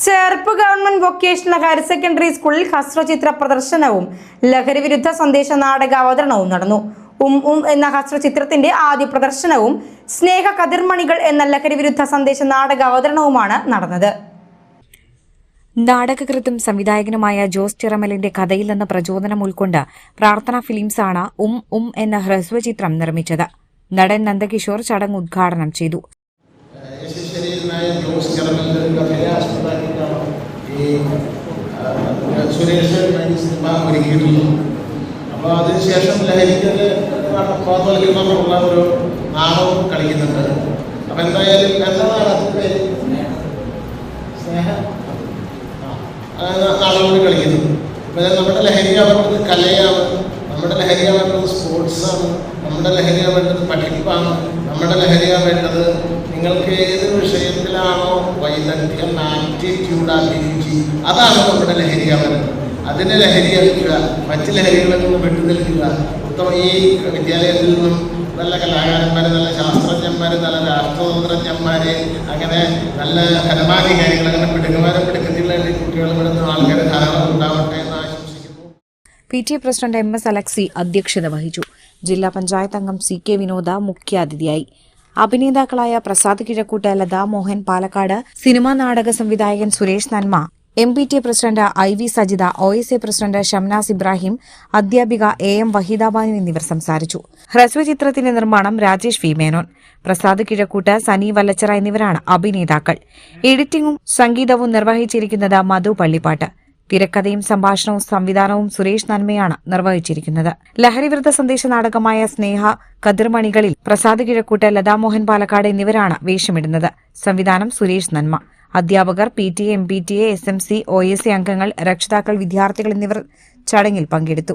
Cherpu government vocational higher secondary സ്കൂളിൽ ഹസ്രചിത്ര പ്രദർശനവും ലഹരി വിരുദ്ധ സന്ദേശ നാടക അവതരണവും നടന്നു. എന്ന ഹസ്രചിത്രത്തിന്റെ ആദ്യ പ്രദർശനവും സ്നേഹ കതിർമണികൾ എന്ന ലഹരി വിരുദ്ധ സന്ദേശ നാടക അവതരണവുമാണ് നടന്നത്. നാടകകൃത്തും സംവിധായകനുമായ ജോസ് ചിറമലിന്റെ കഥയിൽ നിന്ന് പ്രചോദനം ഉൾക്കൊണ്ട് പ്രാർത്ഥന ഫിലിംസാണ് എന്ന ഹ്രസ്വചിത്രം നിർമ്മിച്ചത്. നടൻ നന്ദകിഷോർ ചടങ്ങ് ഉദ്ഘാടനം ചെയ്തു. അപ്പോൾ അതിനുശേഷം ലഹരിക്കത് ബോധവൽക്കരണമുള്ള ഒരു നാടകം കളിക്കുന്നുണ്ട്. അപ്പം എന്തായാലും നാടകം കളിക്കുന്നു. അപ്പം നമ്മുടെ ലഹരിയാവേണ്ടത് കലയാണ്, നമ്മുടെ ലഹരിയാവേണ്ടത് സ്പോർട്സാണ്, നമ്മുടെ ലഹരിയാവേണ്ടത് പഠിപ്പാണ്, നമ്മുടെ ലഹരിയാവേണ്ടത് നിങ്ങൾക്ക് ഏത് വിഷയത്തിലാണോ വൈദഗ്ധ്യം, ആപ്റ്റിറ്റ്യൂഡ്, അഭിരുചി, അതാണ് നമ്മുടെ ലഹരിയാവേണ്ടത്. അതിനെ ലഹരിയാക്കുക, മറ്റ് ലഹരികളിൽ നിന്ന് വിട്ടുനിൽക്കുക. ഉത്തമ ഈ വിദ്യാലയത്തിൽ നിന്നും നല്ല കലാകാരന്മാർ, നല്ല ശാസ്ത്രജ്ഞന്മാർ, നല്ല രാഷ്ട്രതന്ത്രജ്ഞന്മാർ, അങ്ങനെ നല്ല ഭരണാധികാരികൾ, അങ്ങനെ പിടുക്കന്മാരും കുട്ടികളും ഇടുന്ന ആൾക്കാർ ധാരാളം ഉണ്ടാവട്ടെ എന്ന് ആശംസിക്കുന്നു. PTA പ്രസിഡന്റ് MS അലക്സി അധ്യക്ഷത വഹിച്ചു. ജില്ലാ പഞ്ചായത്ത് അംഗം CK വിനോദ മുഖ്യാതിഥിയായി. അഭിനേതാക്കളായ പ്രസാദ് കിഴക്കൂട്ട്, ലതാ മോഹൻ പാലക്കാട്, സിനിമാ നാടക സംവിധായകൻ സുരേഷ് നന്മ, MPTA president IV Sajitha, OSA president Shamnas Ibrahim, അധ്യാപിക AM വഹീദാബാനു എന്നിവർ സംസാരിച്ചു. ഹ്രസ്വചിത്രത്തിന്റെ നിർമ്മാണം രാജേഷ് V മേനോൻ, പ്രസാദ് കിഴക്കൂട്ട്, സനി വല്ലച്ചിറ എന്നിവരാണ് അഭിനേതാക്കൾ. എഡിറ്റിംഗും സംഗീതവും നിർവഹിച്ചിരിക്കുന്നത് മധു പള്ളിപ്പാട്ട്. തിരക്കഥയും സംഭാഷണവും സംവിധാനവും സുരേഷ് നന്മയാണ് നിർവഹിച്ചിരിക്കുന്നത്. ലഹരിവിരുദ്ധ സന്ദേശ നാടകമായ സ്നേഹ കതിർമണികളിൽ പ്രസാദ് കിഴക്കൂട്ട്, ലതാമോഹൻ പാലക്കാട് എന്നിവരാണ് വേഷമിടുന്നത്. സംവിധാനം സുരേഷ് നന്മ. അധ്യാപകർ, PTA, MPTA, SMC, OSA അംഗങ്ങൾ, രക്ഷിതാക്കൾ, വിദ്യാർത്ഥികൾ എന്നിവർ ചടങ്ങിൽ പങ്കെടുത്തു.